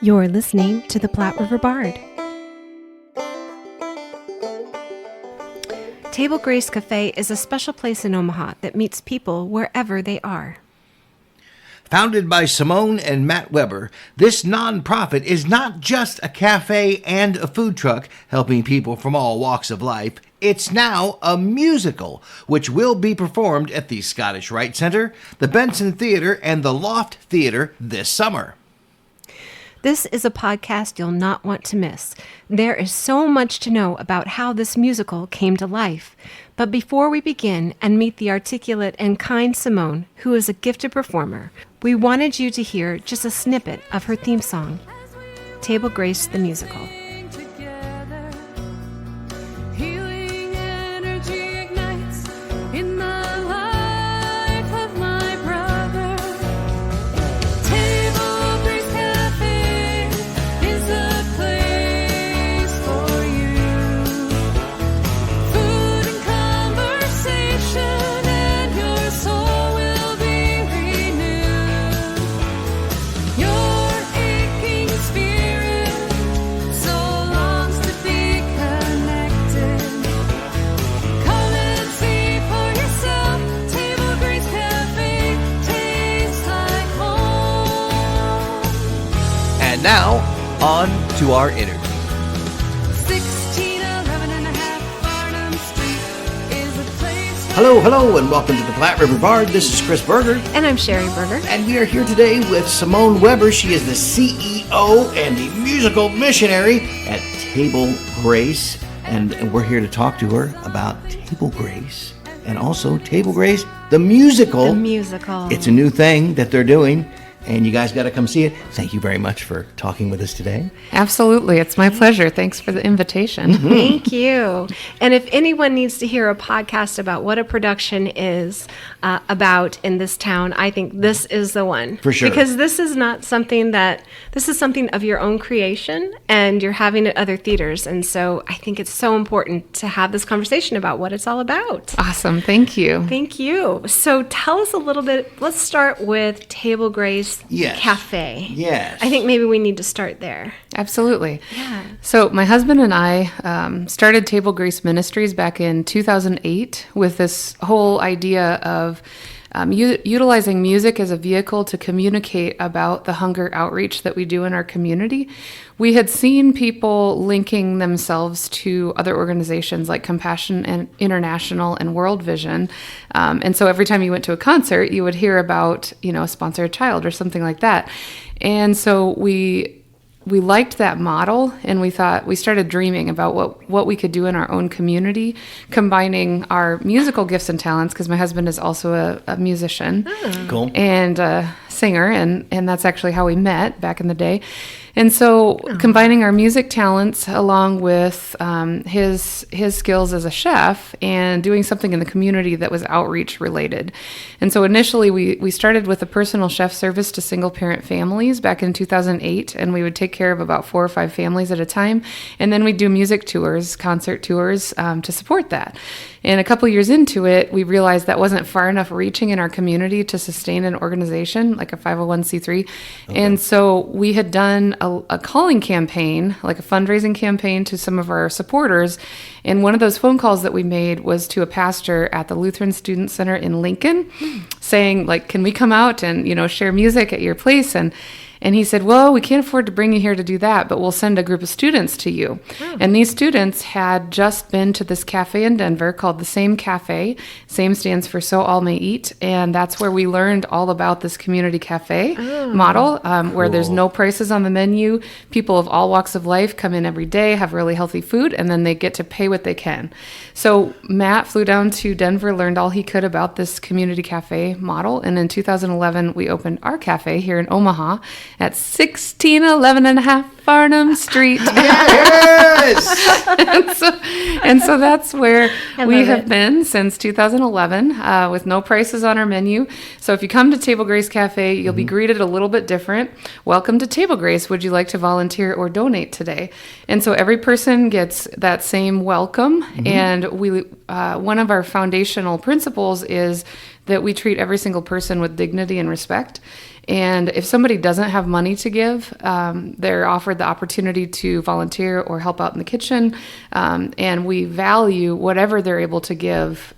You're listening to the Platte River Bard. Table Grace Cafe is a special place in Omaha that meets people wherever they are. Founded by Simone and Matt Weber, this nonprofit is not just a cafe and a food truck helping people from all walks of life. It's now a musical, which will be performed at the Scottish Rite Center, the Benson Theater, and the Loft Theater this summer. This is a podcast you'll not want to miss. There is so much to know about how this musical came to life. But before we begin and meet the articulate and kind Simone, who is a gifted performer, we wanted you to hear just a snippet of her theme song, Table Grace the Musical. Now, on to our interview. 1611 and a half Farnam Street is a place. Hello, and welcome to the Platte River Bard. This is Chris Berger. And I'm Sherry Berger. And we are here today with Simone Weber. She is the CEO and the musical missionary at Table Grace. And we're here to talk to her about Table Grace and also Table Grace, the musical. The musical. It's a new thing that they're doing. And you guys got to come see it. Thank you very much for talking with us today. Absolutely. It's my pleasure. Thanks for the invitation. Thank you. And if anyone needs to hear a podcast about what a production is about in this town, I think this is the one. For sure. Because this is something of your own creation, and you're having it at other theaters. And so I think it's so important to have this conversation about what it's all about. Awesome. Thank you. Thank you. So tell us a little bit. Let's start with Table Grace Cafe. Yes. I think maybe we need to start there. Absolutely. Yeah. So my husband and I started Table Grace Ministries back in 2008 with this whole idea of utilizing music as a vehicle to communicate about the hunger outreach that we do in our community. We had seen people linking themselves to other organizations like Compassion and International and World Vision. And so every time you went to a concert, you would hear about, a sponsored child or something like that. And so we liked that model, and we started dreaming about what we could do in our own community, combining our musical gifts and talents, because my husband is also a musician. Cool. And a singer, and that's actually how we met back in the day. And so combining our music talents along with his skills as a chef and doing something in the community that was outreach related. And so initially we started with a personal chef service to single parent families back in 2008, and we would take care of about 4 or 5 families at a time. And then we'd do music tours, concert tours to support that. And a couple years into it, we realized that wasn't far enough reaching in our community to sustain an organization like a 501c3. Okay. And so we had done a calling campaign, like a fundraising campaign to some of our supporters. And one of those phone calls that we made was to a pastor at the Lutheran Student Center in Lincoln, saying, can we come out and, share music at your place? And he said, well, we can't afford to bring you here to do that, but we'll send a group of students to you. Oh. And these students had just been to this cafe in Denver called the Same Cafe. Same stands for So All May Eat. And that's where we learned all about this community cafe model, where there's no prices on the menu. People of all walks of life come in every day, have really healthy food, and then they get to pay what they can. So Matt flew down to Denver, learned all he could about this community cafe model. And in 2011, we opened our cafe here in Omaha at 1611 and a half Farnam Street. Yes! and so that's where we have it. been since 2011 with no prices on our menu. So if you come to Table Grace Cafe, you'll be greeted a little bit different. Welcome to Table Grace. Would you like to volunteer or donate today? And so every person gets that same welcome. And we one of our foundational principles is that we treat every single person with dignity and respect. And if somebody doesn't have money to give, they're offered the opportunity to volunteer or help out in the kitchen. And we value whatever they're able to give,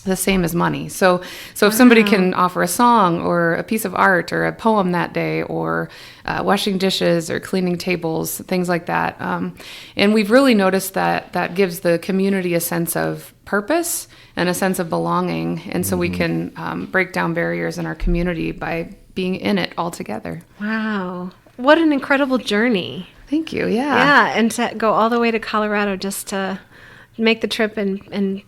the same as money. So if somebody can offer a song or a piece of art or a poem that day, or washing dishes or cleaning tables, things like that. And we've really noticed that gives the community a sense of purpose and a sense of belonging. And so we can break down barriers in our community by being in it all together. Wow. What an incredible journey. Thank you. Yeah. Yeah, and to go all the way to Colorado just to make the trip and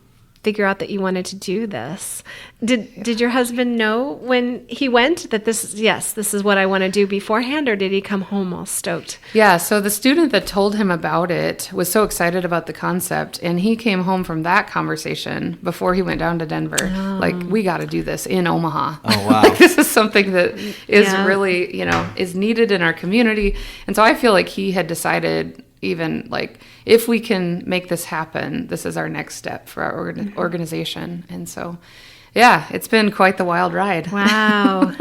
figure out that you wanted to do this. Did your husband know when he went that this is what I want to do beforehand, or did he come home all stoked? Yeah, so the student that told him about it was so excited about the concept, and he came home from that conversation before he went down to Denver. Like, we got to do this in Omaha. Oh, wow. Like, this is something that is really, is needed in our community. And so I feel like he had decided, even like, if we can make this happen, this is our next step for our organization. And so, yeah, it's been quite the wild ride. Wow.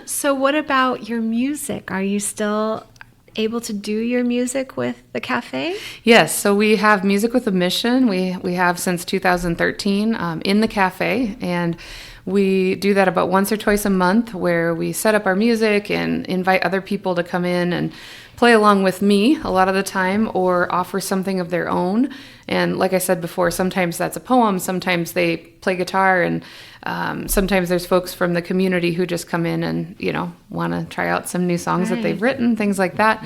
So what about your music? Are you still able to do your music with the cafe? Yes, so we have Music with a Mission. We have since 2013 in the cafe, and we do that about once or twice a month, where we set up our music and invite other people to come in and play along with me a lot of the time, or offer something of their own. And like I said before, sometimes that's a poem, sometimes they play guitar, and sometimes there's folks from the community who just come in and, want to try out some new songs that they've written, things like that.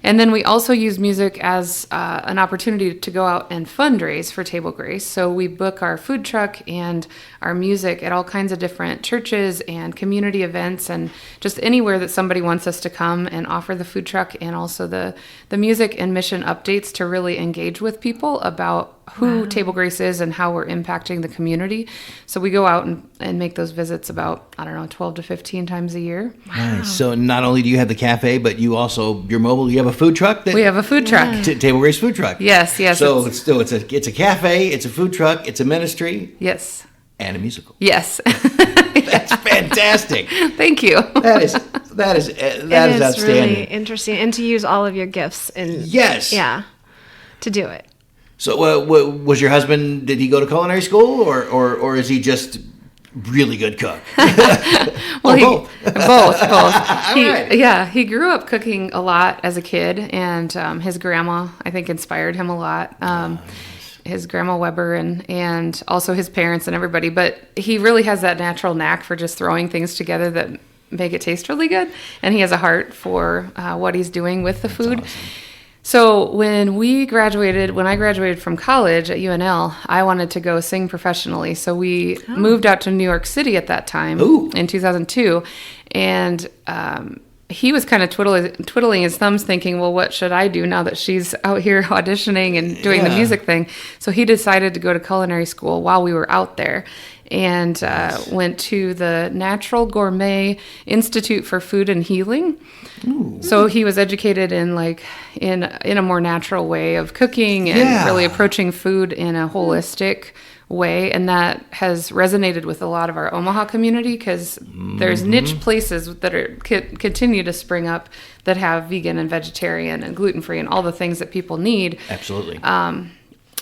And then we also use music as an opportunity to go out and fundraise for Table Grace. So we book our food truck and our music at all kinds of different churches and community events, and just anywhere that somebody wants us to come and offer the food truck, and also the music and mission updates to really engage with people about who Table Grace is and how we're impacting the community. So we go out and make those visits about, 12 to 15 times a year. Nice. So not only do you have the cafe, but you also, you have a food truck? We have a food truck. Table Grace food truck. Yes. So it's a cafe, it's a food truck, it's a ministry. Yes. And a musical. Yes. That's fantastic. Thank you. That is outstanding. Really interesting, and to use all of your gifts and to do it. So, was your husband? Did he go to culinary school, or is he just really good cook? Well, both. Right. He grew up cooking a lot as a kid, and his grandma, I think, inspired him a lot. His grandma Weber and also his parents and everybody. But he really has that natural knack for just throwing things together that make it taste really good. And he has a heart for what he's doing with the food. Awesome. So when I graduated from college at UNL, I wanted to go sing professionally. So we moved out to New York City at that time in 2002. And he was kind of twiddling his thumbs thinking, well, what should I do now that she's out here auditioning and doing the music thing? So he decided to go to culinary school while we were out there, and went to the Natural Gourmet Institute for Food and Healing. Ooh. So he was educated in a more natural way of cooking and really approaching food in a holistic way, and that has resonated with a lot of our Omaha community, because there's niche places that continue to spring up that have vegan and vegetarian and gluten-free and all the things that people need. Absolutely.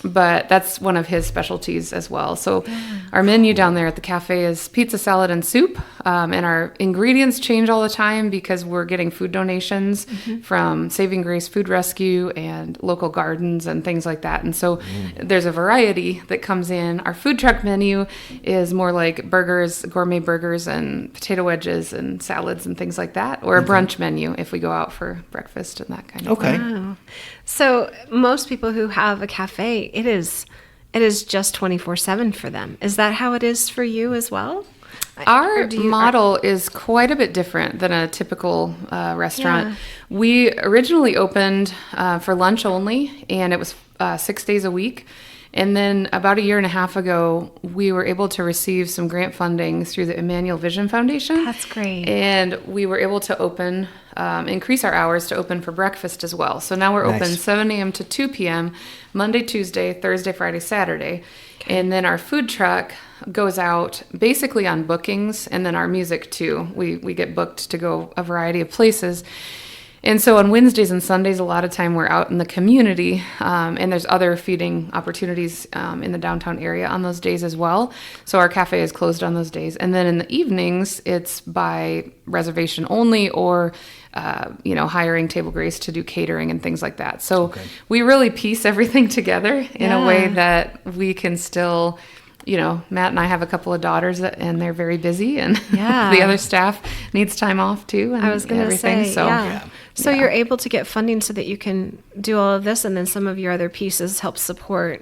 But that's one of his specialties as well. So our menu down there at the cafe is pizza, salad, and soup. And our ingredients change all the time because we're getting food donations from Saving Grace Food Rescue and local gardens and things like that. And so there's a variety that comes in. Our food truck menu is more like burgers, gourmet burgers, and potato wedges and salads and things like that. Or a brunch menu if we go out for breakfast and that kind of thing. Wow. So most people who have a cafe, it is just 24/7 for them. Is that how it is for you as well? Our model is quite a bit different than a typical restaurant. Yeah. We originally opened for lunch only, and it was 6 days a week. And then about a year and a half ago, we were able to receive some grant funding through the Emmanuel Vision Foundation. That's great. And we were able to open increase our hours to open for breakfast as well. So now we're open Nice. 7 a.m. to 2 p.m., Monday, Tuesday, Thursday, Friday, Saturday. And then our food truck goes out basically on bookings, and then our music too. We get booked to go a variety of places. And so on Wednesdays and Sundays, a lot of time we're out in the community, and there's other feeding opportunities in the downtown area on those days as well. So our cafe is closed on those days. And then in the evenings, it's by reservation only, or hiring Table Grace to do catering and things like that. So we really piece everything together in a way that we can still, Matt and I have a couple of daughters and they're very busy, and the other staff needs time off too. And I was going to say, So Yeah. you're able to get funding so that you can do all of this, and then some of your other pieces help support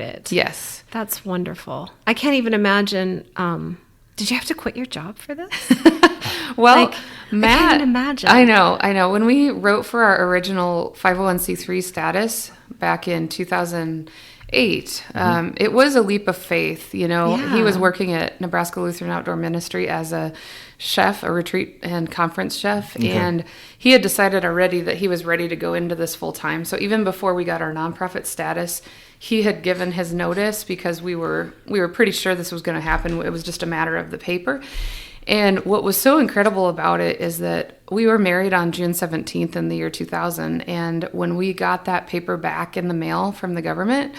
it. Yes. That's wonderful. I can't even imagine. Did you have to quit your job for this? Well, Like, Matt, I can't even imagine. I know. When we wrote for our original 501c3 status back in 2008, it was a leap of faith. He was working at Nebraska Lutheran Outdoor Ministry as a chef, a retreat and conference chef, and he had decided already that he was ready to go into this full time. So even before we got our nonprofit status, he had given his notice, because we were pretty sure this was going to happen. It was just a matter of the paper. And what was so incredible about it is that we were married on June 17th in the year 2000. And when we got that paper back in the mail from the government,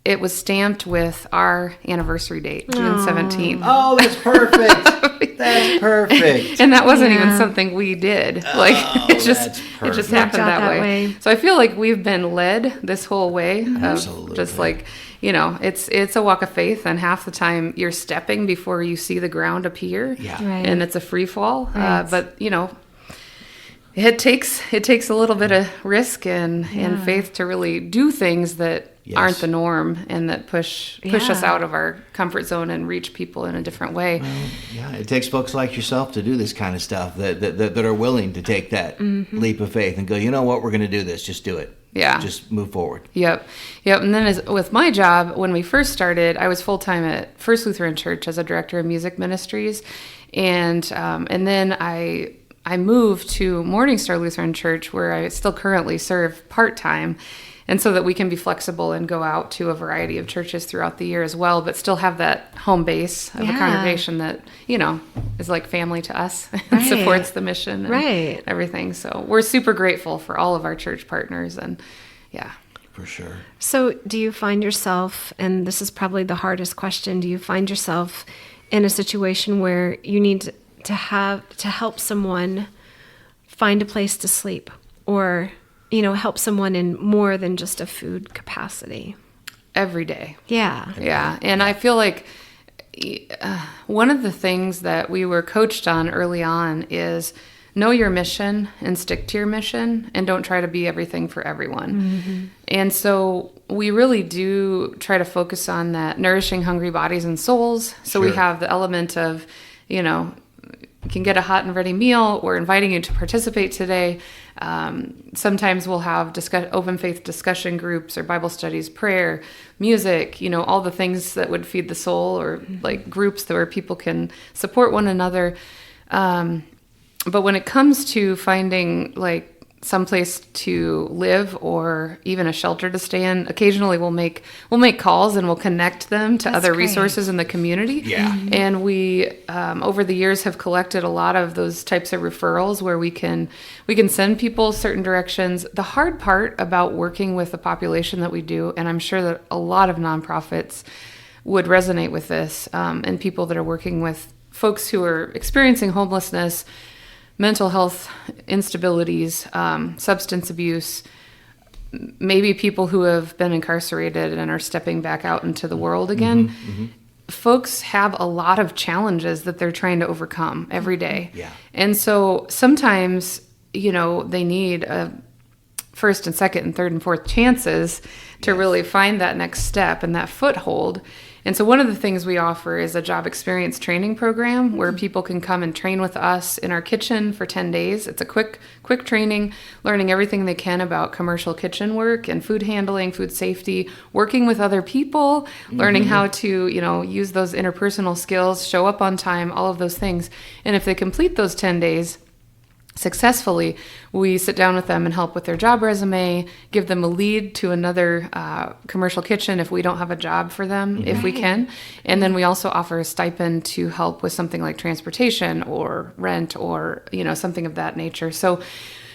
it was stamped with our anniversary date, June 17th. Oh, that's perfect. That's perfect. And that wasn't even something we did. It just perfect. happened out that that way. way. So I feel like we've been led this whole way of Absolutely. just it's a walk of faith, and half the time you're stepping before you see the ground appear. Yeah. Right. And it's a free fall. Right. But it takes a little bit of risk and faith to really do things that aren't the norm, and that push us Yeah. out of our comfort zone and reach people in a different way. Yeah, it takes folks like yourself to do this kind of stuff that are willing to take that leap of faith and go, you know what, we're going to do this. Just do it. Yeah. Just move forward. Yep. And then with my job, when we first started, I was full-time at First Lutheran Church as a director of music ministries. And then I moved to Morning Star Lutheran Church, where I still currently serve part-time. And so that we can be flexible and go out to a variety of churches throughout the year as well, but still have that home base of a congregation that, is like family to us and Right. supports the mission and Right. everything. So we're super grateful for all of our church partners, and For sure. So do you find yourself, and this is probably the hardest question, do you find yourself in a situation where you need to help someone find a place to sleep, or help someone in more than just a food capacity? every day. Yeah. Yeah. And I feel like one of the things that we were coached on early on is know your mission and stick to your mission, and don't try to be everything for everyone. Mm-hmm. And so we really do try to focus on that, nourishing hungry bodies and souls. So we have the element of, you can get a hot and ready meal. We're inviting you to participate today. Sometimes we'll have open faith discussion groups or Bible studies, prayer, music, all the things that would feed the soul, or like groups where people can support one another. But when it comes to finding like someplace to live or even a shelter to stay in, occasionally we'll make calls and we'll connect them to other resources in the community. Yeah. Mm-hmm. And we over the years have collected a lot of those types of referrals where we can send people certain directions. The hard part about working with the population that we do, and I'm sure that a lot of nonprofits would resonate with this, and people that are working with folks who are experiencing homelessness, mental health instabilities, substance abuse, maybe people who have been incarcerated and are stepping back out into the world again. Mm-hmm, mm-hmm. Folks have a lot of challenges that they're trying to overcome every day. Yeah. And so sometimes, they need a first and second and third and fourth chances to really find that next step and that foothold. And so one of the things we offer is a job experience training program where people can come and train with us in our kitchen for 10 days. It's a quick training, learning everything they can about commercial kitchen work and food handling, food safety, working with other people, learning how to, use those interpersonal skills, show up on time, all of those things. And if they complete those 10 days, successfully, we sit down with them and help with their job resume, give them a lead to another commercial kitchen if we don't have a job for them, if we can. And then we also offer a stipend to help with something like transportation or rent or, something of that nature. So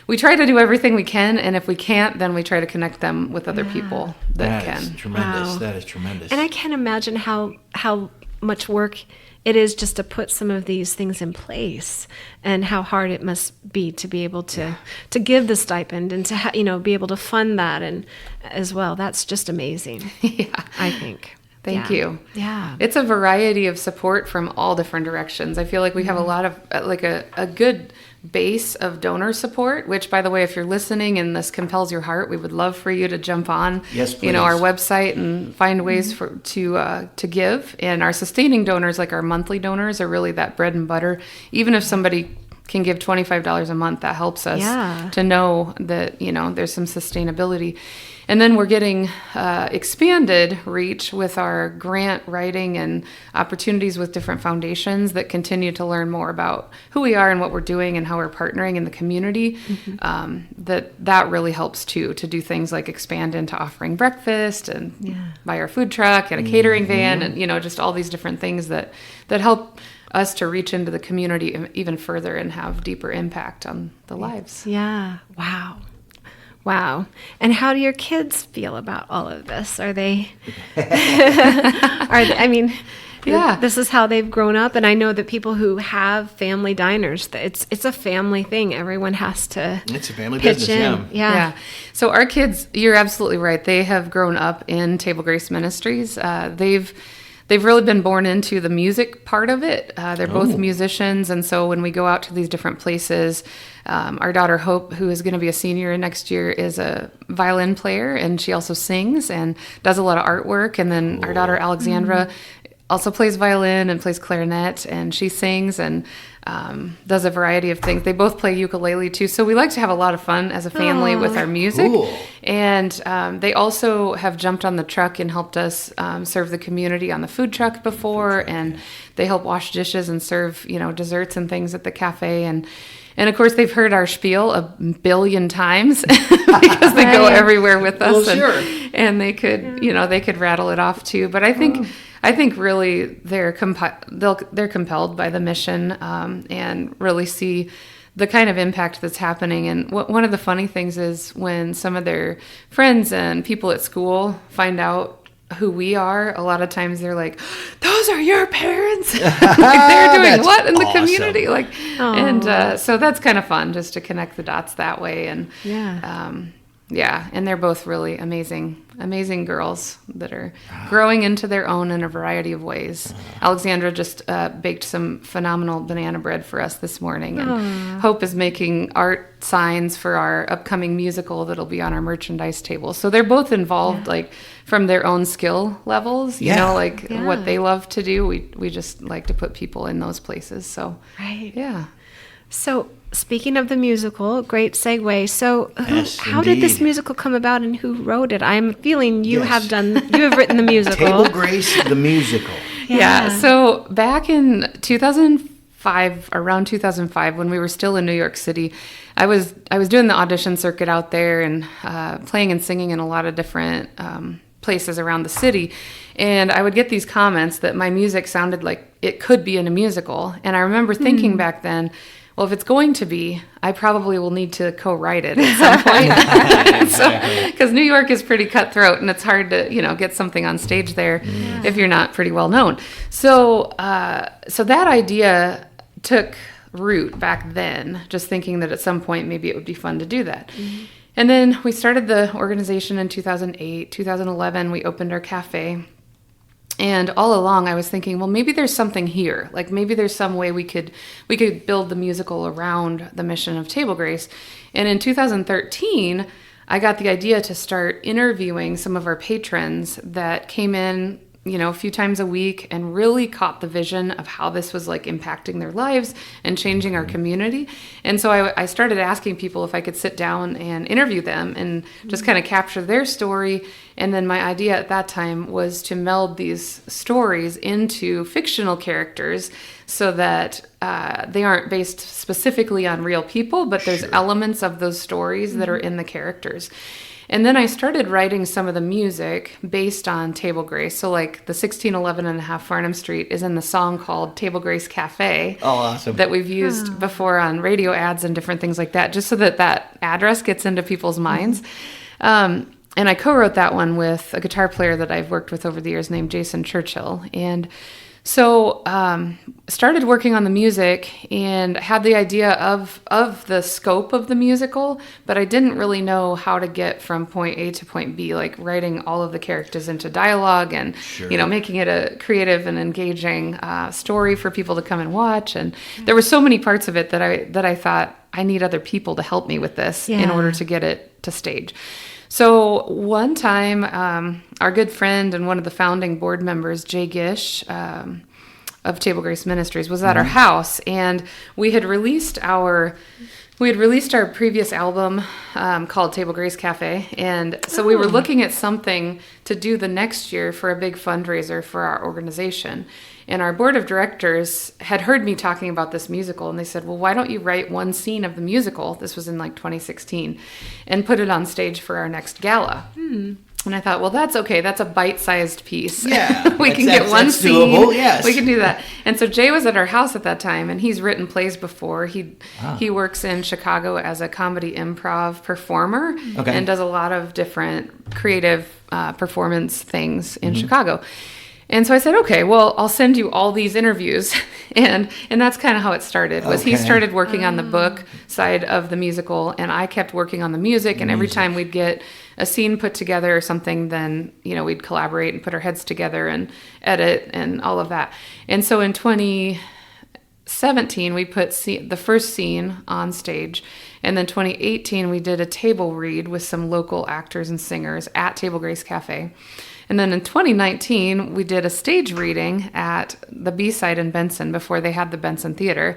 we try to do everything we can, and if we can't, then we try to connect them with other people that can. That's tremendous. Wow. That is tremendous. And I can't imagine how much work it is just to put some of these things in place, and how hard it must be to be able to give the stipend and to be able to fund that and as well. That's just amazing. Yeah. I think. Thank you. Yeah. It's a variety of support from all different directions. I feel like we have a lot of a good base of donor support, which, by the way, if you're listening and this compels your heart, we would love for you to jump on Yes, please. our website and find ways to give. And our sustaining donors, like our monthly donors, are really that bread and butter. Even if somebody can give $25 a month, that helps us to know that there's some sustainability. And then we're getting expanded reach with our grant writing and opportunities with different foundations that continue to learn more about who we are and what we're doing and how we're partnering in the community. That really helps too, to do things like expand into offering breakfast and buy our food truck and a catering van and just all these different things that help us to reach into the community even further and have deeper impact on the lives. Yeah. Wow. And how do your kids feel about all of this? Are they, this is how they've grown up. And I know that people who have family diners, it's a family thing. Everyone has to It's a family pitch business, in. Yeah. So our kids, you're absolutely right. They have grown up in Table Grace Ministries. They've really been born into the music part of it. They're both musicians, and so when we go out to these different places, our daughter Hope, who is going to be a senior next year, is a violin player, and she also sings and does a lot of artwork. And then our daughter Alexandra also plays violin and plays clarinet, and she sings and does a variety of things. They both play ukulele too, so we like to have a lot of fun as a family with our music. Cool. And they also have jumped on the truck and helped us serve the community on the food truck before, and they help wash dishes and serve desserts and things at the cafe. And of course, they've heard our spiel a billion times because they go everywhere with us. Well, sure. And they could, they could rattle it off too. But I think really they're compelled by the mission and really see the kind of impact that's happening. And one of the funny things is when some of their friends and people at school find out who we are, a lot of times they're like, "Those are your parents." They're doing That's what in the awesome. community? So that's kind of fun just to connect the dots that way. And and they're both really amazing girls that are growing into their own in a variety of ways. Alexandra just baked some phenomenal banana bread for us this morning, and Hope is making art signs for our upcoming musical that'll be on our merchandise table. So they're both involved, from their own skill levels, what they love to do. We just like to put people in those places. So Right. yeah. So speaking of the musical, great segue. So how did indeed. this musical come about, and who wrote it? I'm feeling you Yes. have written the musical. Table Grace, the musical. Yeah. So back in 2005, around 2005, when we were still in New York City, I was doing the audition circuit out there and playing and singing in a lot of different places around the city. And I would get these comments that my music sounded like it could be in a musical. And I remember thinking back then, well, if it's going to be, I probably will need to co-write it at some point. Because New York is pretty cutthroat, and it's hard to, get something on stage there if you're not pretty well known. So that idea took root back then, just thinking that at some point maybe it would be fun to do that. And then we started the organization in 2008, 2011, we opened our cafe. And all along I was thinking, well, maybe there's something here. Like maybe there's some way we could build the musical around the mission of Table Grace. And in 2013, I got the idea to start interviewing some of our patrons that came in, a few times a week and really caught the vision of how this was like impacting their lives and changing our community. And so I started asking people if I could sit down and interview them and just kind of capture their story. And then my idea at that time was to meld these stories into fictional characters so that they aren't based specifically on real people, but there's elements of those stories that are in the characters. And then I started writing some of the music based on Table Grace. So like the 1611 and a half Farnam Street is in the song called Table Grace Cafe. Oh, awesome. That we've used before on radio ads and different things like that, just so that address gets into people's minds. And I co-wrote that one with a guitar player that I've worked with over the years named Jason Churchill. And so started working on the music and had the idea of the scope of the musical, but I didn't really know how to get from point A to point B, like writing all of the characters into dialogue and, making it a creative and engaging story for people to come and watch. And there were so many parts of it that I thought I need other people to help me with this in order to get it to stage. So one time, our good friend and one of the founding board members, Jay Gish, of Table Grace Ministries, was at our house, and we had released our previous album called Table Grace Cafe, and so we were looking at something to do the next year for a big fundraiser for our organization. And our board of directors had heard me talking about this musical, and they said, well, why don't you write one scene of the musical, this was in like 2016, and put it on stage for our next gala. And I thought, well, that's okay. That's a bite-sized piece. Yeah. We can get one that's scene. doable, yes. We can do that. And so Jay was at our house at that time, and he's written plays before. He works in Chicago as a comedy improv performer and does a lot of different creative performance things in Chicago. And so I said, okay, well, I'll send you all these interviews. And that's kind of how it started, was he started working on the book side of the musical, and I kept working on the music. And every time we'd get a scene put together or something, then, we'd collaborate and put our heads together and edit and all of that. And so in 2017, we put the first scene on stage. And then 2018, we did a table read with some local actors and singers at Table Grace Cafe. And then in 2019, we did a stage reading at the B-side in Benson before they had the Benson Theater.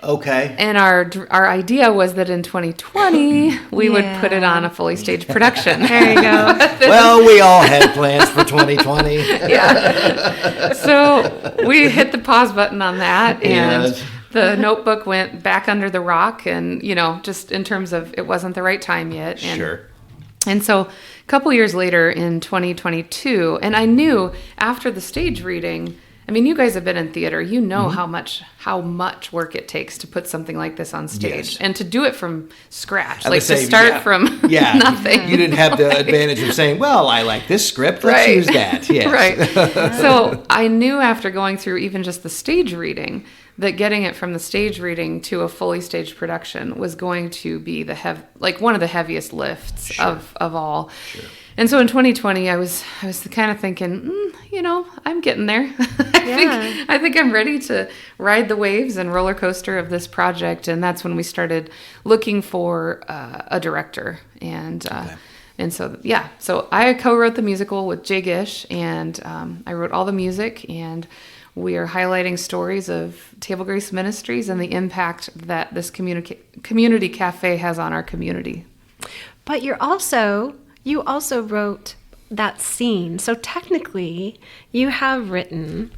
Okay. And our idea was that in 2020, we would put it on a fully staged production. There you go. Well, we all had plans for 2020. Yeah. So we hit the pause button on that, and the Notebook went back under the rock, and, just in terms of it wasn't the right time yet. And, and so a couple years later in 2022, and I knew after the stage reading, I mean, you guys have been in theater, how much work it takes to put something like this on stage and to do it from scratch, to start from nothing. You didn't have the advantage of saying, well, I like this script, let's use that. Yes. Right. So I knew after going through even just the stage reading that getting it from the stage reading to a fully staged production was going to be one of the heaviest lifts of all. Sure. And so in 2020, I was kind of thinking, I'm getting there. I think I'm ready to ride the waves and roller coaster of this project. And that's when we started looking for a director. And so I co-wrote the musical with Jay Gish, and I wrote all the music, and we are highlighting stories of Table Grace Ministries and the impact that this community cafe has on our community. But you also wrote that scene. So technically, you have written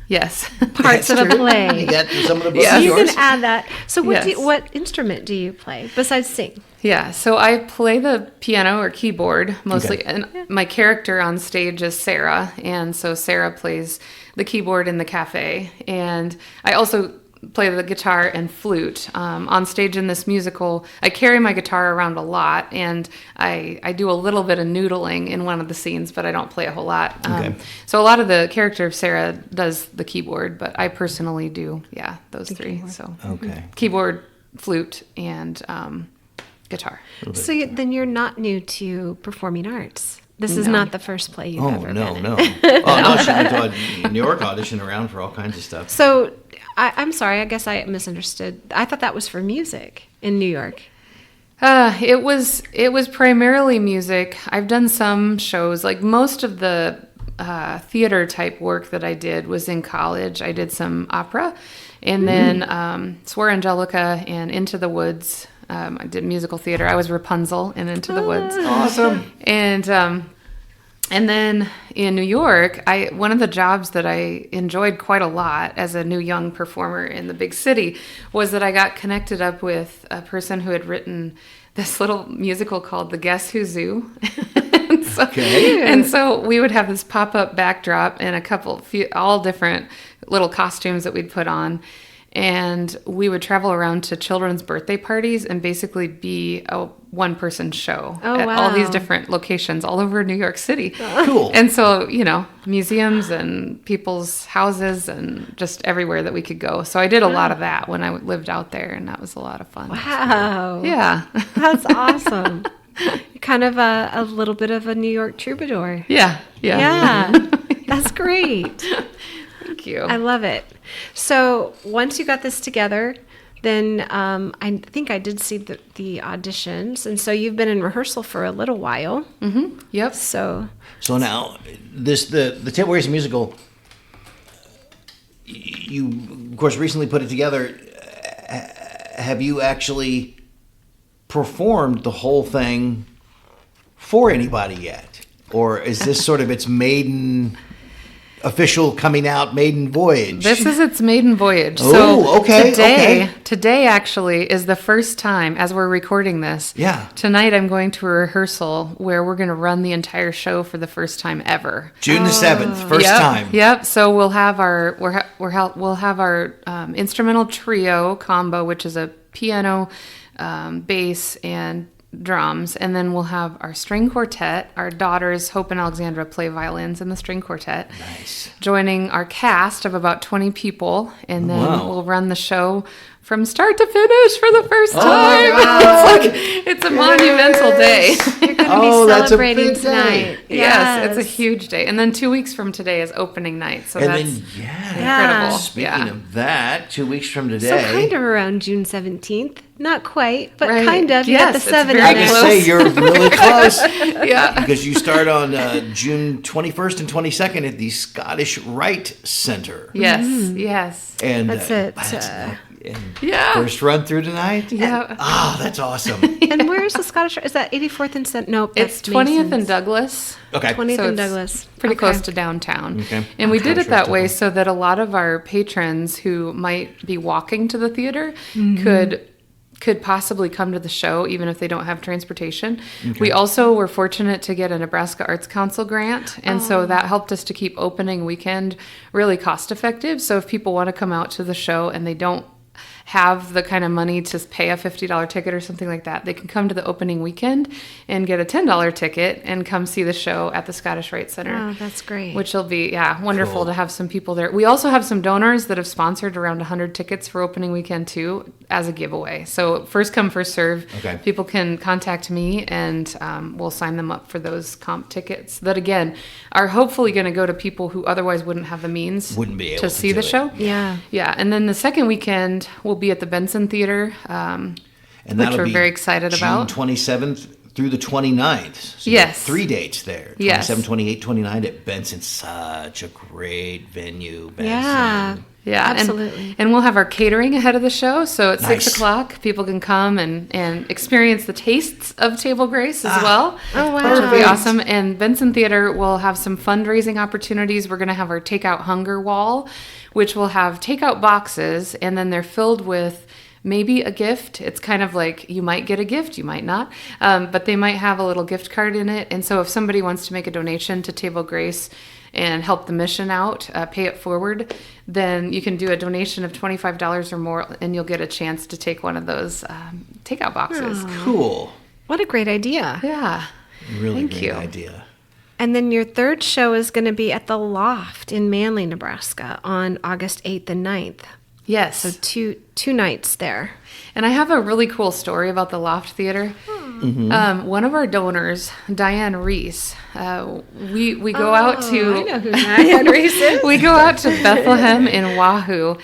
parts of a play. You got some of the books So you yours. can add that. So what instrument do you play besides sing? Yeah, so I play the piano or keyboard mostly, and my character on stage is Sarah, and so Sarah plays the keyboard in the cafe, and I also play the guitar and flute. On stage in this musical, I carry my guitar around a lot, and I do a little bit of noodling in one of the scenes, but I don't play a whole lot. So a lot of the character of Sarah does the keyboard, but I personally do, those three. Keyboard. So keyboard, flute, and guitar. So then you're not new to performing arts. This is not the first play you've ever been in. No. Oh, no, she went to New York, audition around for all kinds of stuff. So I'm sorry, I guess I misunderstood. I thought that was for music in New York. It was primarily music. I've done some shows, like most of the theater type work that I did was in college. I did some opera, and then Swore Angelica and Into the Woods. I did musical theater. I was Rapunzel in Into the Woods. Awesome. And then in New York, one of the jobs that I enjoyed quite a lot as a new young performer in the big city was that I got connected up with a person who had written this little musical called The Guess Who Zoo. And so we would have this pop-up backdrop and all different little costumes that we'd put on. And we would travel around to children's birthday parties and basically be a one-person show at all these different locations all over New York City. Cool. And so, museums and people's houses and just everywhere that we could go. So I did a lot of that when I lived out there, and that was a lot of fun. Wow. Yeah. That's awesome. Kind of a little bit of a New York troubadour. Yeah. Yeah. That's great. Thank you. I love it. So once you got this together, then I think I did see the auditions, and so you've been in rehearsal for a little while. Mm-hmm. Yep. So now, the Table Grace musical, you of course recently put it together. Have you actually performed the whole thing for anybody yet, or is this sort of its maiden official coming out maiden voyage? This is its maiden voyage. Oh, okay. Today actually is the first time as we're recording this. Yeah. Tonight I'm going to a rehearsal where we're going to run the entire show for the first time ever. June the 7th, first Yep, time. Yep. So we'll have our instrumental trio combo, which is a piano, bass, and drums, and then we'll have our string quartet. Our daughters Hope and Alexandra play violins in the string quartet. Nice. Joining our cast of about 20 people, and then Wow. we'll run the show from start to finish for the first time. wow. It's a monumental day. you're going to be that's a celebrating big day. tonight. Yes, it's a huge day. And then 2 weeks from today is opening night, so And that's then, incredible. speaking of that, 2 weeks from today. So kind of around June 17th. Not quite, but Right. kind of. You Yes, got the it's 7 very I in can there. close. say you're really close. Yeah. Because you start on June 21st and 22nd at the Scottish Rite Center. Yes, yes. And That's it. and Yeah. first run through tonight? Yeah. Ah, that's awesome. And where is the Scottish? Is that 84th and Nope, It's that's 20th and Mason's. Okay. Douglas. 20th So and it's Douglas. Pretty Okay. close to downtown. Okay. And we Okay. did it Sure, that way totally. so that a lot of our patrons who might be walking to the theater could possibly come to the show even if they don't have transportation. We also were fortunate to get a Nebraska Arts Council grant, and so that helped us to keep opening weekend really cost effective. So if people want to come out to the show and they don't have the kind of money to pay a $50 ticket or something like that, they can come to the opening weekend and get a $10 ticket and come see the show at the Scottish Rite Center. Oh, that's great. Which will be, wonderful Cool. to have some people there. We also have some donors that have sponsored around 100 tickets for opening weekend too as a giveaway. So first come, first serve. Okay. People can contact me and we'll sign them up for those comp tickets that again are hopefully going to go to people who otherwise wouldn't have the means Wouldn't be able to to see do the it. show. Yeah. Yeah. And then the second weekend will be at the Benson Theater. And which that'll we're be very excited June about. 27th through the 29th. So you Yes. got 3 dates there. Yes. 27, 28, 29 at Benson. Such a great venue, Benson. Yeah. Yeah, Absolutely. And we'll have our catering ahead of the show. So at Nice. 6 o'clock, people can come and experience the tastes of Table Grace as well. Oh, wow. Which will be awesome. And Benson Theater will have some fundraising opportunities. We're going to have our Takeout Hunger Wall, which will have takeout boxes, and then they're filled with maybe a gift. It's kind of like you might get a gift, you might not, but they might have a little gift card in it. And so if somebody wants to make a donation to Table Grace and help the mission out, pay it forward, then you can do a donation of $25 or more, and you'll get a chance to take one of those takeout boxes. Cool. What a great idea. Yeah. Really Thank great you. idea. And then your third show is going to be at the Loft in Manly, Nebraska on August 8th and 9th. Yes. So two nights there. And I have a really cool story about the Loft Theater. One of our donors, Diane Reese, we go out to I know who Diane Reese is. we go out to Bethlehem in Wahoo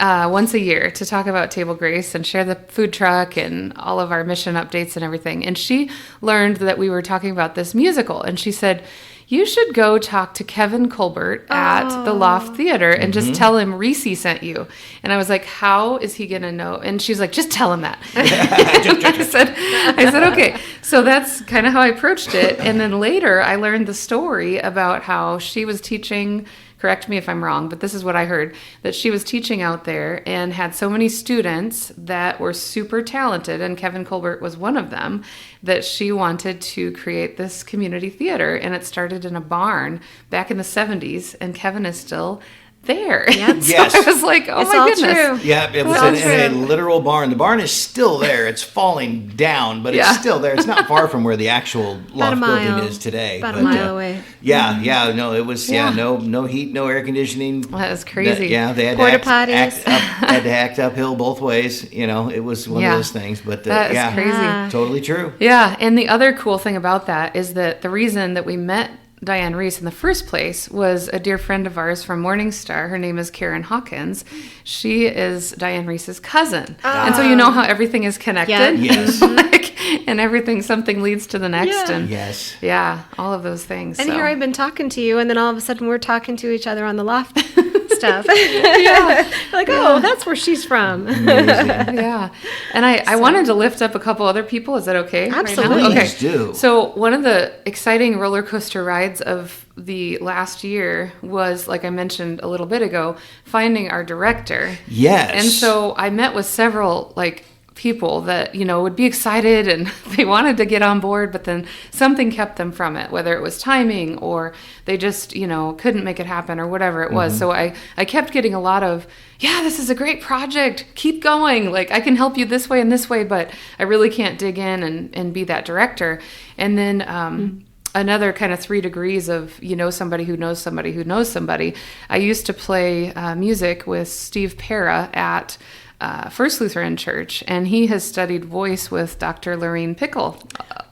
once a year to talk about Table Grace and share the food truck and all of our mission updates and everything. And she learned that we were talking about this musical, and she said, you should go talk to Kevin Colbert at the Loft Theater and just tell him Reese sent you. And I was like, how is he going to know? And she's like, just tell him that. I said, okay. So that's kind of how I approached it. And then later I learned the story about how she was teaching, correct me if I'm wrong, but this is what I heard, that she was teaching out there and had so many students that were super talented, and Kevin Colbert was one of them, that she wanted to create this community theater. And it started in a barn back in the 70s, and Kevin is still there. Yep. So Yes. I was like, oh It's my all goodness. true. Yeah, it was Well, in a true. literal barn. The barn is still there. It's falling down, but Yeah. it's still there. It's not far from where the actual About a loft building mile. is today. About a but, mile away. Yeah, no, it was Yeah. no heat, no air conditioning. That was crazy. Yeah, they had Porta to act potties. had to act uphill both ways. You know, it was one Yeah. of those things. But That is yeah, crazy. Yeah. totally true. Yeah, and the other cool thing about that is that the reason that we met Diane Reese in the first place was a dear friend of ours from Morningstar. Her name is Karen Hawkins. She is Diane Reese's cousin. And so you know how everything is connected? Yeah. Yes. Like, and everything, something leads to the next. Yeah. And Yes. yeah, all of those things. And so. here I've been talking to you, and then all of a sudden we're talking to each other on the loft stuff. Like, oh, that's where she's from. Yeah. And I wanted to lift up a couple other people. Is that okay? right now? Absolutely. Okay. Please do. So one of the exciting roller coaster rides of the last year was, like I mentioned a little bit ago, finding our director. Yes. And so I met with several people that, would be excited and they wanted to get on board, but then something kept them from it, whether it was timing or they just, couldn't make it happen or whatever it was. So I kept getting a lot of, yeah, this is a great project. Keep going. Like, I can help you this way and this way, but I really can't dig in and be that director. And then, another kind of 3 degrees of, somebody who knows somebody who knows somebody. I used to play music with Steve Pera at First Lutheran Church, and he has studied voice with Dr. Lorraine Pickle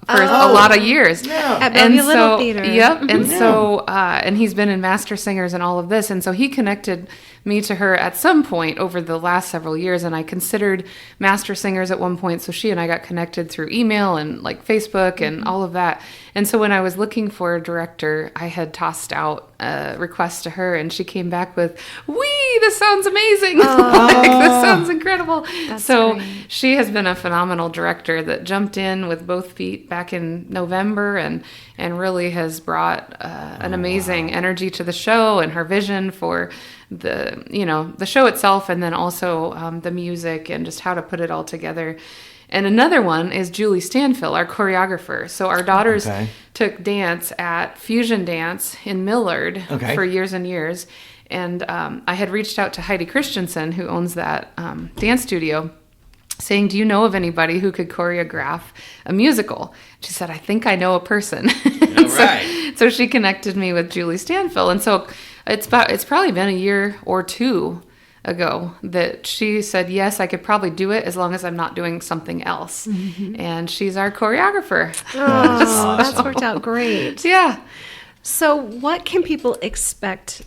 for a lot of years. Yeah. At Bellevue Little Theater. Yep. And so, and he's been in Master Singers and all of this. And so he connected me to her at some point over the last several years. And I considered Master Singers at one point. So she and I got connected through email and like Facebook and all of that. And so when I was looking for a director, I had tossed out a request to her, and she came back with, "Wee, this sounds amazing! Like, this sounds incredible." So great. she has been a phenomenal director that jumped in with both feet back in November and really has brought an amazing energy to the show, and her vision for the show itself, and then also the music and just how to put it all together. And another one is Julie Stanfill, our choreographer. So our daughters Okay. took dance at Fusion Dance in Millard Okay. for years and years. And I had reached out to Heidi Christensen, who owns that dance studio, saying, "Do you know of anybody who could choreograph a musical?" She said, "I think I know a person." All right. So she connected me with Julie Stanfill. And so it's probably been a year or two ago that she said, yes, I could probably do it as long as I'm not doing something else. And she's our choreographer. Oh, that's worked out great. Yeah. So, what can people expect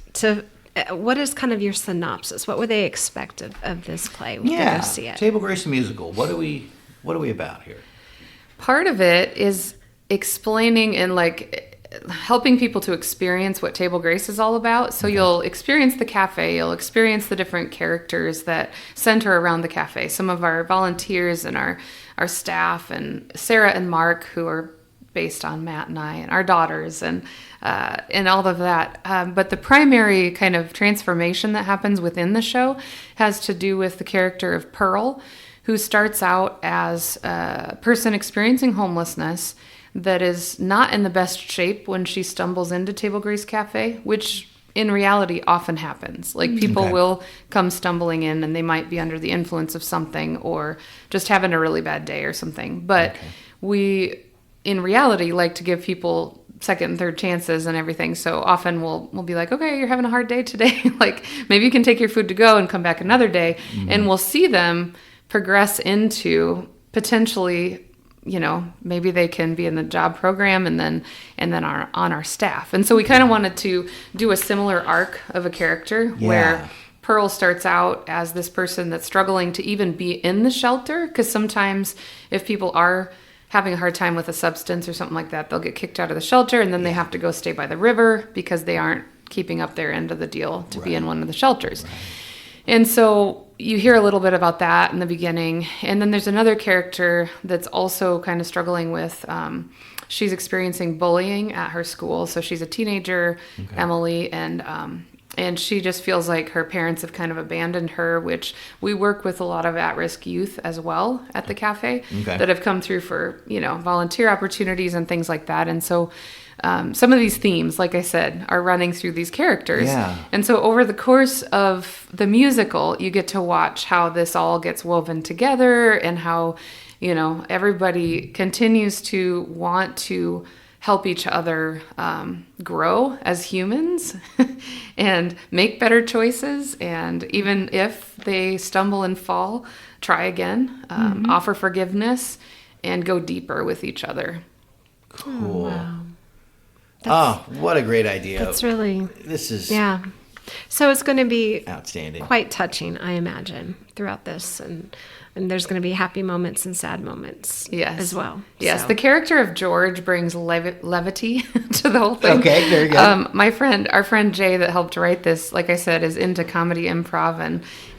what is kind of your synopsis? What would they expect of this play when they Yeah. go see it? Table Grace musical. What are we about here? Part of it is explaining and helping people to experience what Table Grace is all about. So you'll experience the cafe, you'll experience the different characters that center around the cafe. Some of our volunteers and our staff, and Sarah and Mark, who are based on Matt and I, and our daughters, and all of that. But the primary kind of transformation that happens within the show has to do with the character of Pearl, who starts out as a person experiencing homelessness that is not in the best shape when she stumbles into Table Grace Cafe, which in reality often happens. Like, people Okay. will come stumbling in and they might be under the influence of something or just having a really bad day or something. But we, in reality, like to give people second and third chances and everything. So often we'll be like, okay, you're having a hard day today. Like, maybe you can take your food to go and come back another day. And we'll see them progress into potentially, maybe they can be in the job program and then are on our staff. And so we kind of wanted to do a similar arc of a character where Pearl starts out as this person that's struggling to even be in the shelter, because sometimes if people are having a hard time with a substance or something like that, they'll get kicked out of the shelter, and then they have to go stay by the river because they aren't keeping up their end of the deal to be in one of the shelters. And so you hear a little bit about that in the beginning. And then there's another character that's also kind of struggling with, she's experiencing bullying at her school. So she's a teenager, Emily, and she just feels like her parents have kind of abandoned her, which we work with a lot of at-risk youth as well at the cafe that have come through for, volunteer opportunities and things like that. And so some of these themes, like I said, are running through these characters. Yeah. And so over the course of the musical, you get to watch how this all gets woven together and how, everybody continues to want to help each other grow as humans and make better choices. And even if they stumble and fall, try again, offer forgiveness, and go deeper with each other. Cool. Wow. What a great idea. That's really... This is So it's going to be outstanding. quite touching, I imagine, throughout this. And there's going to be happy moments and sad moments as well. Yes, So. the character of George brings levity to the whole thing. Okay, very good. Our friend Jay that helped write this, like I said, is into comedy improv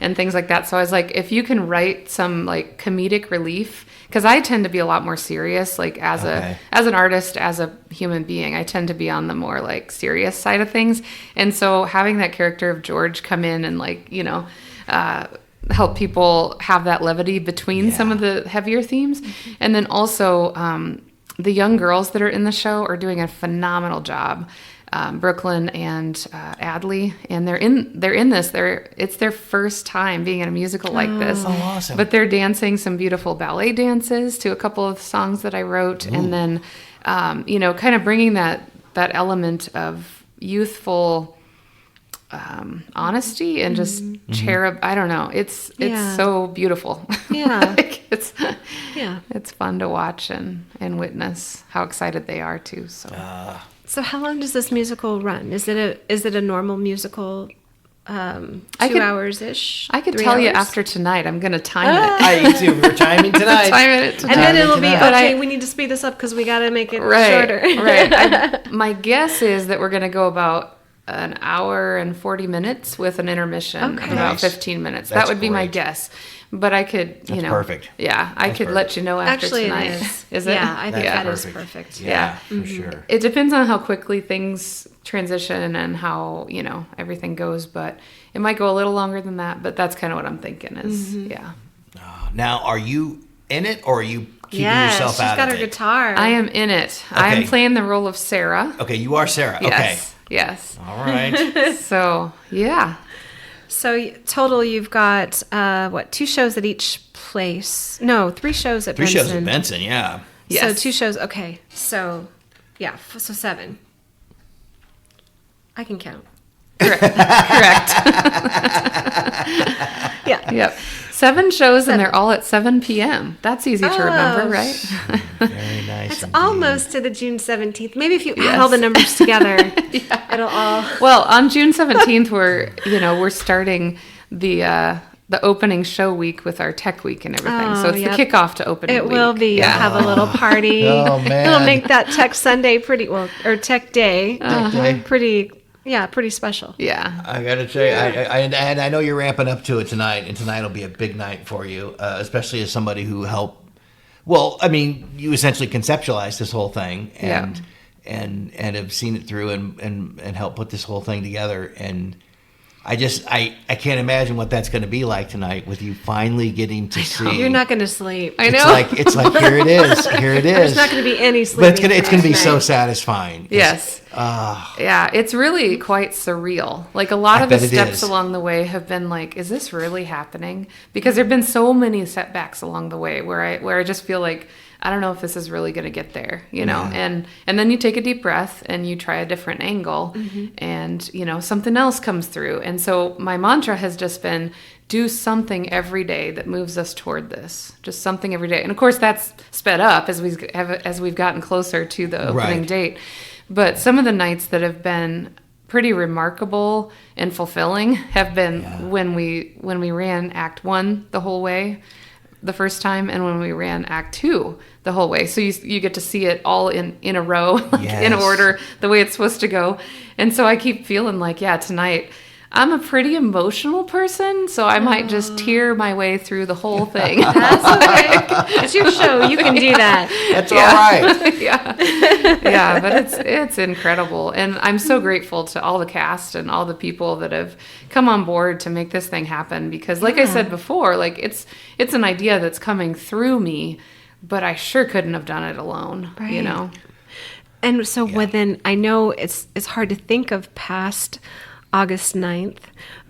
and things like that. So I was like, if you can write some like comedic relief, because I tend to be a lot more serious, like as an artist, as a human being, I tend to be on the more like serious side of things. And so having that character of George come in and like, help people have that levity between some of the heavier themes. And then also the young girls that are in the show are doing a phenomenal job. Brooklyn and Adley, and they're in this. It's their first time being in a musical like this. Oh, awesome! But they're dancing some beautiful ballet dances to a couple of songs that I wrote, and then kind of bringing that element of youthful honesty and just cherub. I don't know. It's so beautiful. Yeah. It's fun to watch and witness how excited they are too. So how long does this musical run? Is it a normal musical? 2 hours ish. I could tell you after tonight. I'm going to time it. I too. We're timing tonight. Timing it tonight. And then it'll be But we need to speed this up because we got to make it right, shorter. Right. My guess is that we're going to go about an hour and 40 minutes with an intermission of about 15 minutes. That's that would be my great. guess. But I could, That's perfect. Yeah, I could let you know after Actually, tonight. it is. Is it? Yeah, I think that is perfect. perfect. Yeah, for sure. It depends on how quickly things transition and how, everything goes. But it might go a little longer than that. But that's kind of what I'm thinking is, Now, are you in it, or are you keeping yourself she's out got of her it? guitar. I am in it. I am playing the role of Sarah. Okay, you are Sarah. Yes. Okay. All right. So, yeah. So total, you've got 2 shows at each place? No, 3 shows at Three Benson. shows at Benson, yeah. So Yes. 2 shows. Okay, so so 7. I can count. Correct. Yeah. Yep. 7 shows and they're all at 7 p.m. That's easy to remember, right? Very nice. It's indeed. almost to the June 17th. Maybe if you add all the numbers together, it'll all. Well, on June 17th, we're starting the opening show week with our tech week and everything. So it's the kickoff to opening It week. will be. Yeah. You'll have a little party. Oh, man. It'll make that Tech Sunday or Tech Day Day. pretty special. Yeah. I gotta say, and I know you're ramping up to it tonight, and tonight will be a big night for you, especially as somebody who helped. Well, I mean, you essentially conceptualized this whole thing, and have seen it through, and helped put this whole thing together, and I can't imagine what that's going to be like tonight with you finally getting to see. You're not going to sleep. I know. It's like here it is. Here it is. There's not going to be any sleep. But it's gonna be so satisfying. Yes. Yeah, it's really quite surreal. Like a lot of the bet it steps is. along the way have been like, is this really happening? Because there've been so many setbacks along the way where I just feel like I don't know if this is really going to get there, and then you take a deep breath and you try a different angle and, something else comes through. And so my mantra has just been do something every day that moves us toward this, just something every day. And of course that's sped up as we've gotten closer to the opening date. But some of the nights that have been pretty remarkable and fulfilling have been when we ran Act 1 the whole way. the first time, and when we ran Act 2 the whole way. So you get to see it all in a row, like in Yes. order, the way it's supposed to go. And so I keep feeling like, tonight I'm a pretty emotional person, so I might just tear my way through the whole thing. That's okay. It's your show. You can do that. That's all right. Yeah, but it's incredible, and I'm so grateful to all the cast and all the people that have come on board to make this thing happen. Because, like I said before, like it's an idea that's coming through me, but I sure couldn't have done it alone. Right. You know. And so then I know it's hard to think of past August 9th,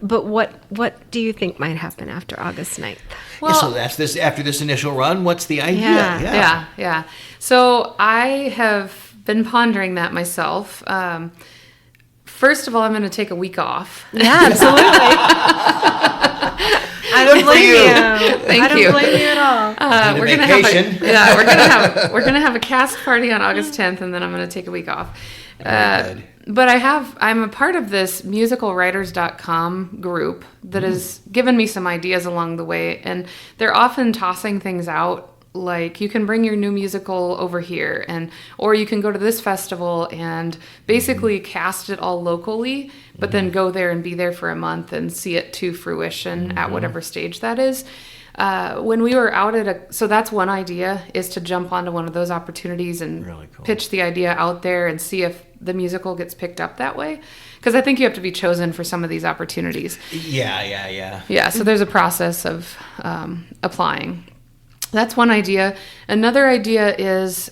but what do you think might happen after August 9th? Yeah, so that's this. After this initial run, what's the idea? Yeah. So I have been pondering that myself. First of all, I'm going to take a week off. Yeah, absolutely. I don't blame you. Thank I don't you. blame you at all. We're gonna we're gonna have a cast party on August 10th, and then I'm going to take a week off. Good. But I'm a part of this musicalwriters.com group that has given me some ideas along the way, and they're often tossing things out like, you can bring your new musical over here, or you can go to this festival and basically cast it all locally, but then go there and be there for a month and see it to fruition at whatever stage that is. When we were out so that's one idea, is to jump onto one of those opportunities and Really cool. pitch the idea out there and see if the musical gets picked up that way. Because I think you have to be chosen for some of these opportunities. Yeah. Yeah, so there's a process of applying. That's one idea. Another idea is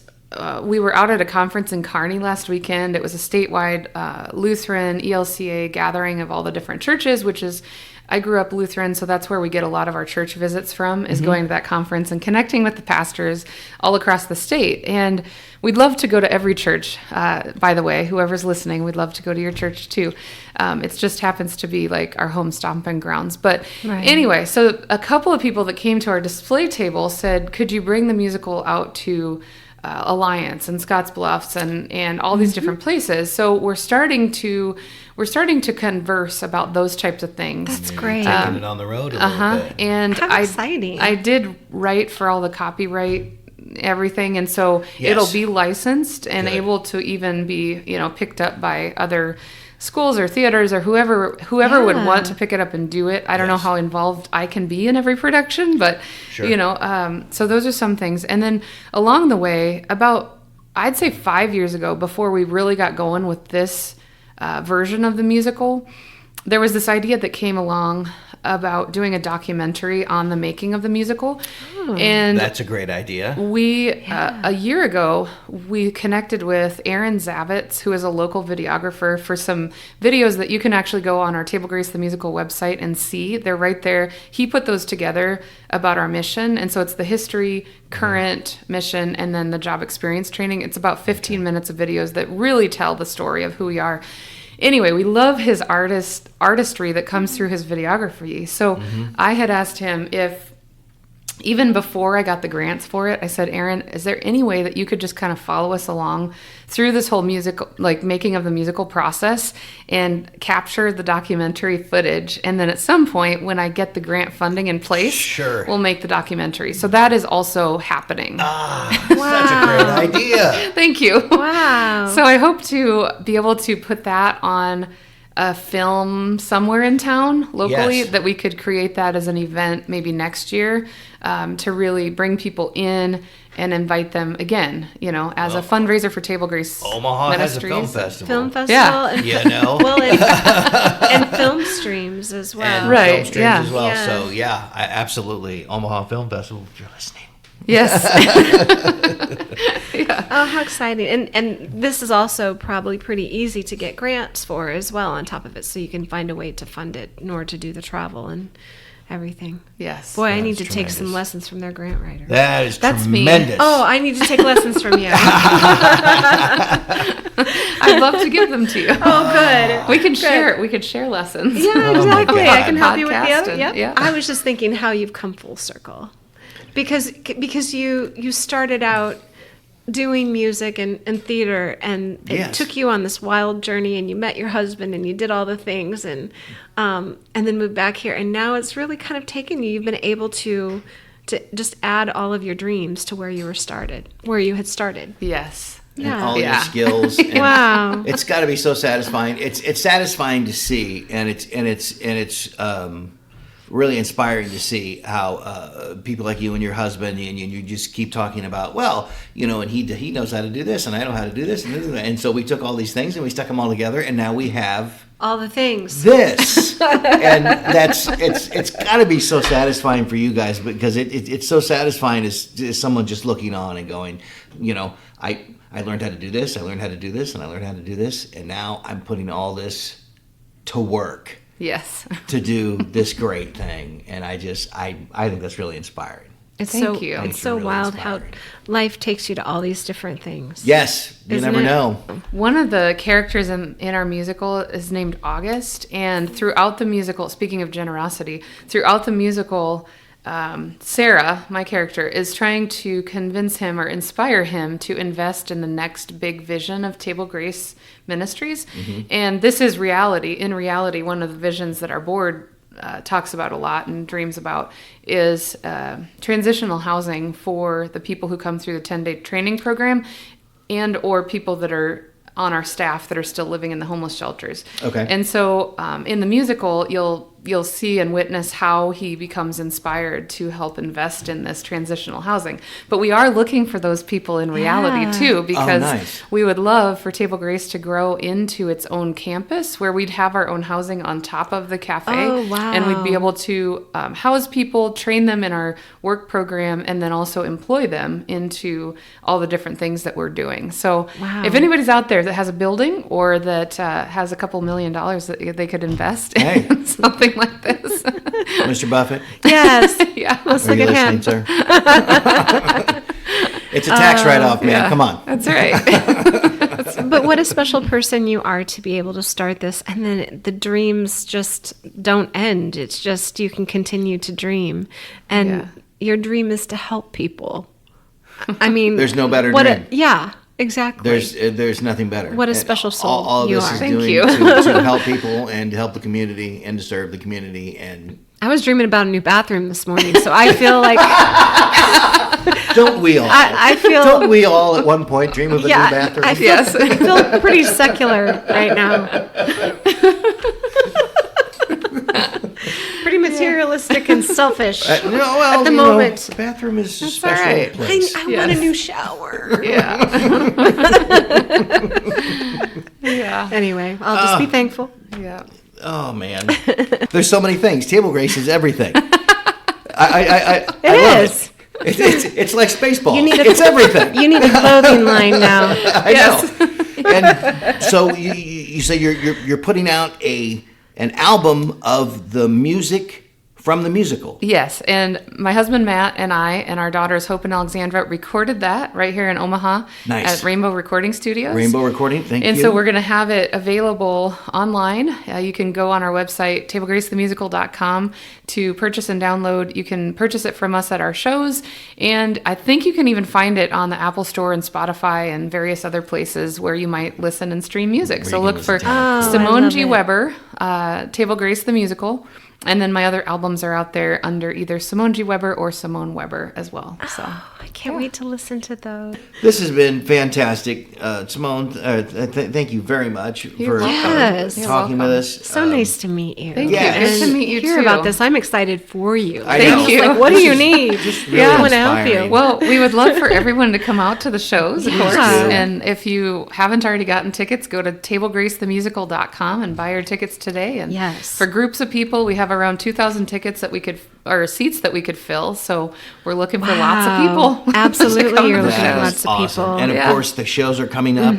we were out at a conference in Kearney last weekend. It was a statewide Lutheran ELCA gathering of all the different churches, which is, I grew up Lutheran, so that's where we get a lot of our church visits from, is going to that conference and connecting with the pastors all across the state. And we'd love to go to every church, by the way. Whoever's listening, we'd love to go to your church too. It just happens to be like our home stomping grounds. But anyway, so a couple of people that came to our display table said, could you bring the musical out to Alliance and Scottsbluffs and all these different places? So we're starting to converse about those types of things. That's great. Taking it on the road a little bit. And How exciting. I did write for all the copyright, everything, and so it'll be licensed and able to even be, picked up by other schools or theaters or whoever would want to pick it up and do it. I don't know how involved I can be in every production, but so those are some things. And then along the way, about, I'd say 5 years ago, before we really got going with this version of the musical, there was this idea that came along about doing a documentary on the making of the musical. And That's a great idea. we, a year ago, we connected with Aaron Zavitz, who is a local videographer, for some videos that you can actually go on our Table Grace the Musical website and see. They're right there. He put those together about our mission. And so it's the history, current mission, and then the job experience training. It's about 15 minutes of videos that really tell the story of who we are. Anyway, we love his artistry that comes through his videography. So I had asked him if, even before I got the grants for it, I said, Aaron, is there any way that you could just kind of follow us along through this whole musical, like making of the musical process, and capture the documentary footage? And then at some point, when I get the grant funding in place, we'll make the documentary. So that is also happening. Such a great idea. Thank you. Wow. So I hope to be able to put that on a film somewhere in town locally, that we could create that as an event maybe next year, to really bring people in and invite them again, as a fundraiser for Table Grace Omaha Ministries. has a film festival. Film festival. Yeah. And, well, and film streams as well. And Right, film streams yeah. as well. Yeah. So, absolutely. Omaha Film Festival, if you're listening. Yes. Oh, how exciting. And this is also probably pretty easy to get grants for as well on top of it, so you can find a way to fund it in order to do the travel and everything. Yes. Boy, I need to That's take some tremendous. lessons from their grant writer. That's me. tremendous. Oh, I need to take lessons from you. I'd love to give them to you. Oh, good. We can share. We could share lessons. Yeah, exactly. God. I can help you with the Podcast other. and- Yep. yeah. I was just thinking how you've come full circle, because you started out doing music and theater, and it took you on this wild journey, and you met your husband, and you did all the things, and then moved back here, and now it's really kind of taken you. You've been able to to just add all of your dreams to where you had started. Yes. And all your Yeah. skills. And Wow. It's got to be so satisfying. It's satisfying to see, and it's really inspiring to see how people like you and your husband, and you just keep talking about, well, and he knows how to do this, and I know how to do this, and so we took all these things and we stuck them all together, and now we have All the things. this, and it's got to be so satisfying for you guys, because it's so satisfying as someone just looking on and going, I learned how to do this, I learned how to do this, and I learned how to do this, and now I'm putting all this to work Yes. to do this great thing, and I think that's really inspiring. Thank you. It's so really wild inspiring. how life takes you to all these different things. Yes, you Isn't never it? know. One of the characters in our musical is named August, and throughout the musical, speaking of generosity, throughout the musical, Sarah, my character, is trying to convince him or inspire him to invest in the next big vision of Table Grace Ministries. Mm-hmm. And this is reality. In reality, one of the visions that our board talks about a lot and dreams about is transitional housing for the people who come through the 10-day training program, and or people that are on our staff that are still living in the homeless shelters. Okay. And so in the musical, you'll see and witness how he becomes inspired to help invest in this transitional housing. But we are looking for those people in reality Yeah. too, because nice. we would love for Table Grace to grow into its own campus where we'd have our own housing on top of the cafe. Oh, wow. And we'd be able to house people, train them in our work program, and then also employ them into all the different things that we're doing. So Wow. if anybody's out there that has a building or that has a couple $1 million that they could invest Hey. in something like this. Mr. Buffett, Yes. Yeah. Let's are look you at listening, him. sir? It's a tax write-off, man. Yeah. Come on. That's right. But what a special person you are to be able to start this, and then the dreams just don't end. It's just you can continue to dream, and Yeah. your dream is to help people. I mean, There's no better what dream. yeah, exactly. There's nothing better. What a And special soul all of you this are. is Thank doing you. to help people and to help the community and to serve the community. And I was dreaming about a new bathroom this morning, so I feel like don't we all? I feel Don't we all at one point dream of a new bathroom? I feel, Yes. I feel pretty secular right now. Pretty materialistic and selfish. No, well, At the you know, moment. the bathroom is a all special right. place. I want Yes. a new shower. Yeah. Yeah. Anyway, I'll just be thankful. Yeah. Oh man, there's so many things. Table Grace is everything. I love is. it. It's like Spaceballs. You need a- It's everything. You need a clothing line now. I know. And so you say you're putting out an album of the music from the musical. Yes, and my husband Matt and I and our daughters Hope and Alexandra recorded that right here in Omaha Nice. at Rainbow Recording Studios. Rainbow Recording. Thank you. And so we're going to have it available online. You can go on our website, tablegracethemusical.com, to purchase and download. You can purchase it from us at our shows, and I think you can even find it on the Apple Store and Spotify and various other places where you might listen and stream music. Where So you look can for listen to it. Oh, I Simone love G. it. Weber, Table Grace the Musical. And then my other albums are out there under either Simone G. Weber or Simone Weber as well. So I can't wait to listen to those. This has been fantastic, Simone. Thank you very much for welcome. Yes. You're talking welcome. with us. So nice to meet you. Thank you. And Good to meet you, hear too. about this. I'm excited for you. I Thank know. you. Like, what do This you is need? just really I want to help you. inspiring. Well, we would love for everyone to come out to the shows, of Yeah. course. do. And if you haven't already gotten tickets, go to tablegracethemusical.com and buy your tickets today. And Yes. for groups of people, we have around 2,000 tickets that we could, or seats that we could fill. So we're looking for lots of Wow. people. Absolutely, to come you're to the looking at shows. lots of people. And of Yeah. course, the shows are coming up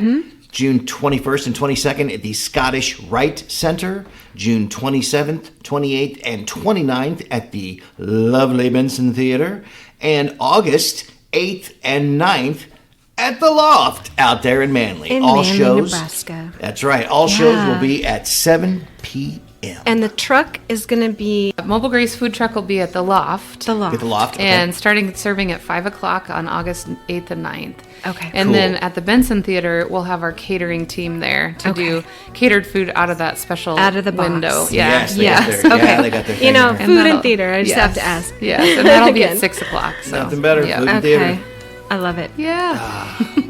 June 21st and 22nd at the Scottish Rite Center, June 27th, 28th, and 29th at the lovely Benson Theater, and August 8th and 9th at the Loft out there in Manly. In All Manly, shows, Nebraska. That's right. All shows Yeah. will be at 7 p.m. And the truck is going to be Mobile Grace food truck will be at the Loft. the Loft. Get the loft. Okay. And starting serving at 5 o'clock on August 8th and 9th. Okay. And Cool. then at the Benson Theater, we'll have our catering team there to do catered food out of that special Out of the box. window. Yes, they got Yes. their- Okay. yeah, they got their You thing know, there. food and that'll- theater. I just have to ask. Yes, and that'll be at Again. 6 o'clock. So. Nothing better. Yeah. Food and Okay. theater. I love it. Yeah.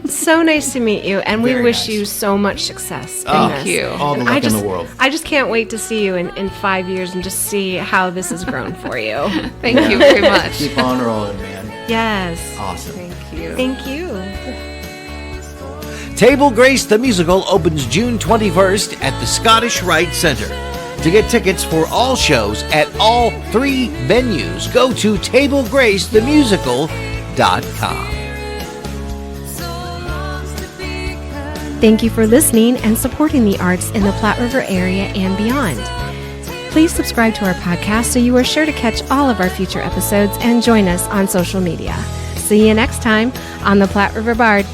So nice to meet you, and we Very wish nice. you so much success. in Oh, this. you. All the And luck in the world. I just can't wait to see you in 5 years and just see how this has grown for you. Thank you very much. Keep on rolling, man. Yes. Awesome. Thank you. Thank you. Table Grace the Musical opens June 21st at the Scottish Rite Center. To get tickets for all shows at all 3 venues, go to tablegracethemusical.com. Thank you for listening and supporting the arts in the Platte River area and beyond. Please subscribe to our podcast so you are sure to catch all of our future episodes and join us on social media. See you next time on the Platte River Bard.